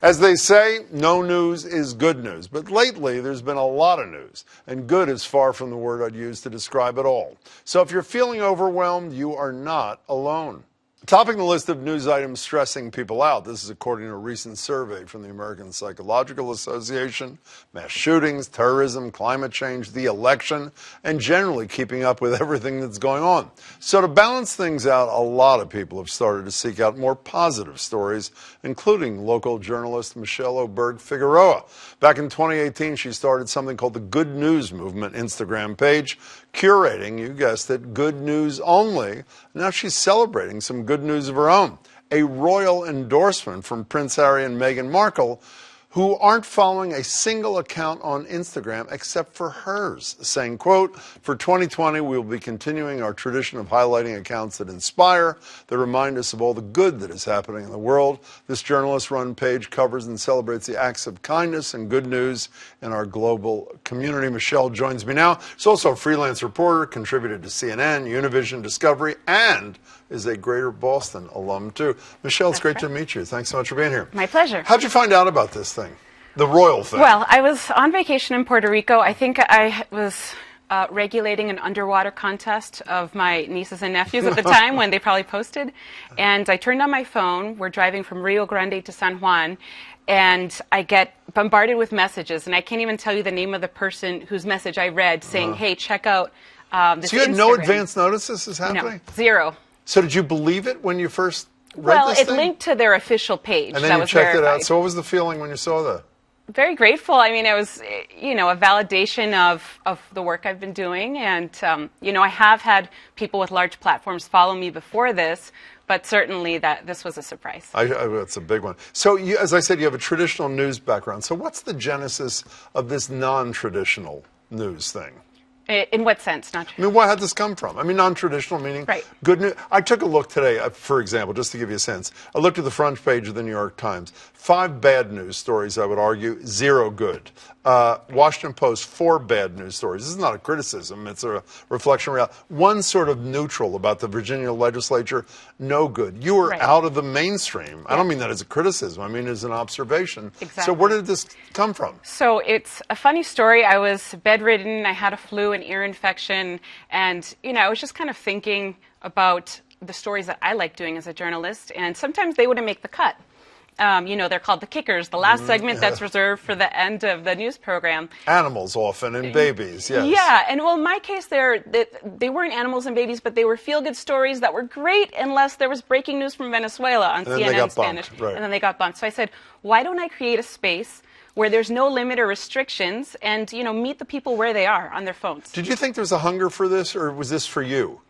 As they say, no news is good news. But lately, there's been a lot of news, and good is far from the word I'd use to describe it all. So if you're feeling overwhelmed, you are not alone. Topping the list of news items stressing people out, this is according to a recent survey from the American Psychological Association, mass shootings, terrorism, climate change, the election, and generally keeping up with everything that's going on. So to balance things out, a lot of people have started to seek out more positive stories, including local journalist Michelle Oberg Figueroa. Back in 2018, she started something called the Good News Movement Instagram page, curating, you guessed it, good news only. Now she's celebrating some good news of her own. A royal endorsement from Prince Harry and Meghan Markle, who aren't following a single account on Instagram except for hers, saying, quote, "For 2020, we will be continuing our tradition of highlighting accounts that inspire, that remind us of all the good that is happening in the world. This journalist-run page covers and celebrates the acts of kindness and good news in our global community." Michelle joins me now. She's also a freelance reporter, contributed to CNN, Univision, Discovery, and is a Greater Boston alum, too. Michelle, it's great to meet you. Thanks so much for being here. My pleasure. How'd you find out about this thing, the royal thing? Well, I was on vacation in Puerto Rico. I think I was regulating an underwater contest of my nieces and nephews at the time when they probably posted. And I turned on my phone. We're driving from Rio Grande to San Juan. And I get bombarded with messages. And I can't even tell you the name of the person whose message I read saying, hey, check out this So you had Instagram. No advance notice this is happening? No, zero. So did you believe it when you first read Well, this it thing? linked to their official page. And then that you was checked verified. it out. So what was the feeling when you saw that? Very grateful. I mean, it was, you know, a validation of the work I've been doing. And, you know, I have had people with large platforms follow me before this, but certainly that this was a surprise. That's a big one. So, as I said, you have a traditional news background. So what's the genesis of this non-traditional news thing? In what sense? Not I mean, where had this come from? I mean, non-traditional meaning good news. I took a look today, for example, just to give you a sense. I looked at the front page of the New York Times. 5 bad news stories, I would argue, 0 good. Washington Post, 4 bad news stories. This is not a criticism. It's a reflection of reality. 1 sort of neutral about the Virginia legislature, no good. You were out of the mainstream. I don't mean that as a criticism. I mean as an observation. Exactly. So where did this come from? So it's a funny story. I was bedridden. I had a flu and ear infection. And, you know, I was just kind of thinking about the stories that I like doing as a journalist. And sometimes they wouldn't make the cut. You know, they're called the kickers, the last segment that's reserved for the end of the news program. Animals often, and babies, yes. Yeah, and well, in my case, they weren't animals and babies, but they were feel-good stories that were great unless there was breaking news from Venezuela on CNN Spanish. Right. And then they got bumped. So I said, why don't I create a space where there's no limit or restrictions and, you know, meet the people where they are on their phones. Did you think there was a hunger for this, or was this for you?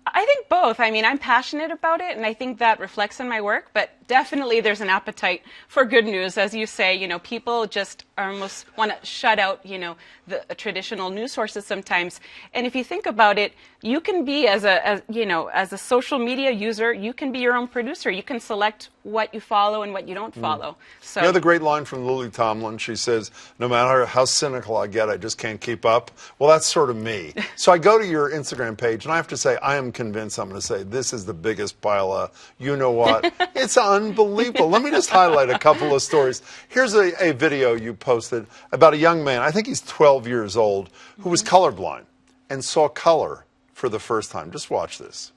I think both. I mean, I'm passionate about it, and I think that reflects in my work, but definitely there's an appetite for good news. As you say, you know, people just almost want to shut out, you know, the traditional news sources sometimes. And if you think about it, you can be, as a social media user, you can be your own producer. You can select what you follow and what you don't follow. So, you know the great line from Lily Tomlin? She says, no matter how cynical I get, I just can't keep up. Well, that's sort of me. So I go to your Instagram page, and I have to say, I am convinced I'm going to say, this is the biggest pile of, you know what? It's unbelievable. Let me just highlight a couple of stories. Here's a video you posted about a young man, I think he's 12 years old, who was colorblind and saw color for the first time. Just watch this.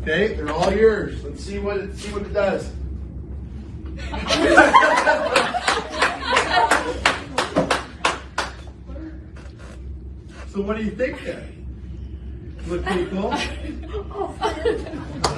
Okay, they're all yours. Let's see what it does. So what do you think then? Look pretty cool?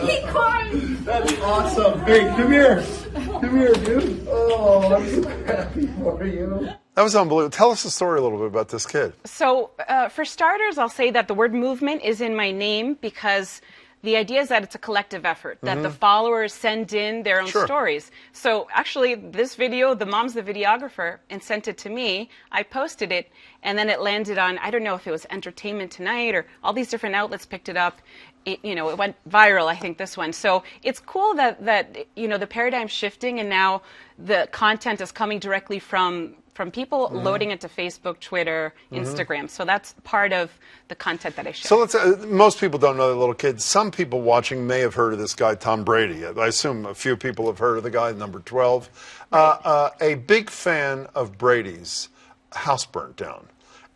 He cried. That's awesome. Hey, come here. Come here, dude. Oh, I'm so happy for you. That was unbelievable. Tell us the story a little bit about this kid. So for starters, I'll say that the word movement is in my name because the idea is that it's a collective effort, that the followers send in their own stories. So actually, this video, the mom's the videographer and sent it to me. I posted it, and then it landed on, I don't know if it was Entertainment Tonight or all these different outlets picked it up. It went viral, I think, this one. So it's cool that you know, the paradigm's shifting, and now the content is coming directly from from people loading it to Facebook, Twitter, Instagram. So that's part of the content that I share. So most people don't know they're little kids. Some people watching may have heard of this guy, Tom Brady. I assume a few people have heard of the guy, number 12. Right. A big fan of Brady's. House burnt down.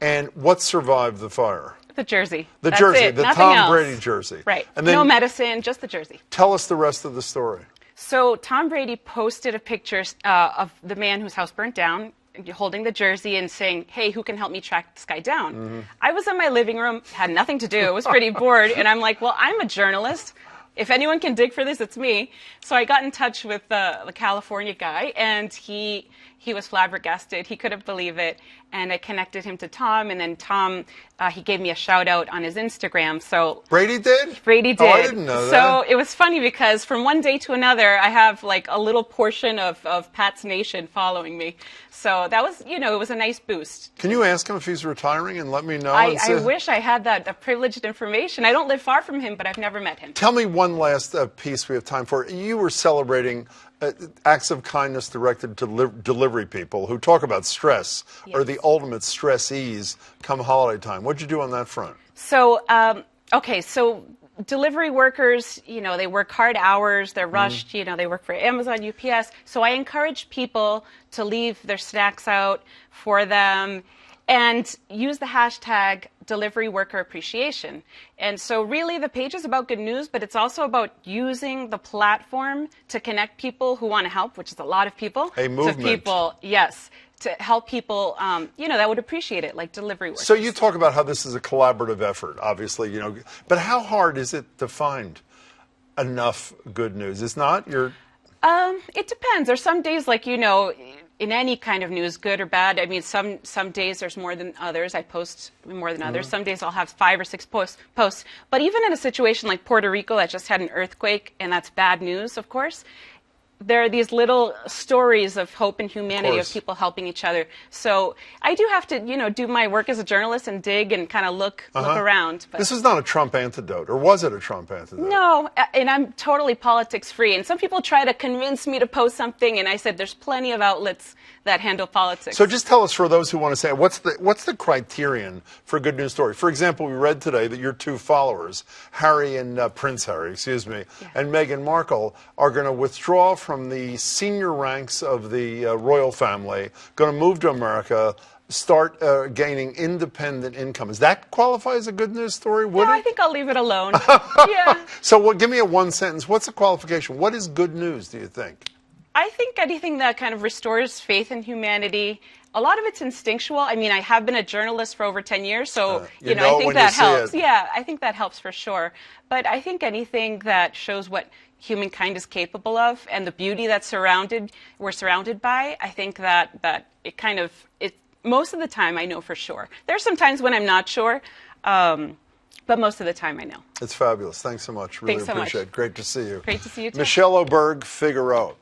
And what survived the fire? The jersey. The That's jersey, it. the Nothing Tom else. Brady jersey. Right. And then, no medicine, just the jersey. Tell us the rest of the story. So Tom Brady posted a picture of the man whose house burnt down, holding the jersey and saying, hey, who can help me track this guy down? I was in my living room, had nothing to do, was pretty bored, and I'm like, well, I'm a journalist. If anyone can dig for this, it's me. So I got in touch with the California guy, and he was flabbergasted. He couldn't believe it. And I connected him to Tom, and then Tom, he gave me a shout out on his Instagram. So Brady did? Brady did. Oh, I didn't know that. So it was funny because from one day to another, I have like a little portion of Pat's Nation following me. So that was, it was a nice boost. Can you ask him if he's retiring and let me know? I wish I had that privileged information. I don't live far from him, but I've never met him. Tell me one last piece we have time for. You were celebrating acts of kindness directed to delivery people who talk about stress or the ultimate stressees come holiday time. What'd you do on that front? So, so delivery workers, they work hard hours, they're rushed, they work for Amazon, UPS. So I encourage people to leave their snacks out for them and use the hashtag delivery worker appreciation. And so really the page is about good news, but it's also about using the platform to connect people who want to help, which is a lot of people. A movement. To people, yes, to help people, that would appreciate it, like delivery workers. So you talk about how this is a collaborative effort, obviously, but how hard is it to find enough good news? It's not? It depends. There's some days, like, in any kind of news, good or bad. I mean, some days there's more than others. I post more than others. Some days I'll have 5 or 6 posts. But even in a situation like Puerto Rico that just had an earthquake, and that's bad news, of course, there are these little stories of hope and humanity of people helping each other. So I do have to, do my work as a journalist and dig and kind of look around. But this is not a Trump antidote, or was it a Trump antidote? No, and I'm totally politics free. And some people try to convince me to post something, and I said there's plenty of outlets that handle politics. So just tell us, for those who want to say, what's the criterion for a good news story? For example, we read today that your 2 followers, Harry and Prince Harry, and Meghan Markle, are going to withdraw from the senior ranks of the royal family, going to move to America, start gaining independent income. Does that qualify as a good news story? Would I it? think I'll leave it alone. Yeah. So give me a one sentence. What's the qualification? What is good news, do you think? I think anything that kind of restores faith in humanity. A lot of it's instinctual. I mean, I have been a journalist for over 10 years, so I think that helps. Yeah, I think that helps for sure. But I think anything that shows what humankind is capable of and the beauty that's we're surrounded by, I think that it kind of, most of the time I know for sure. There's some times when I'm not sure, but most of the time I know. It's fabulous. Thanks so much. Really Thanks so appreciate much. it. Great to see you. Great to see you too. Michelle Oberg, Figaro.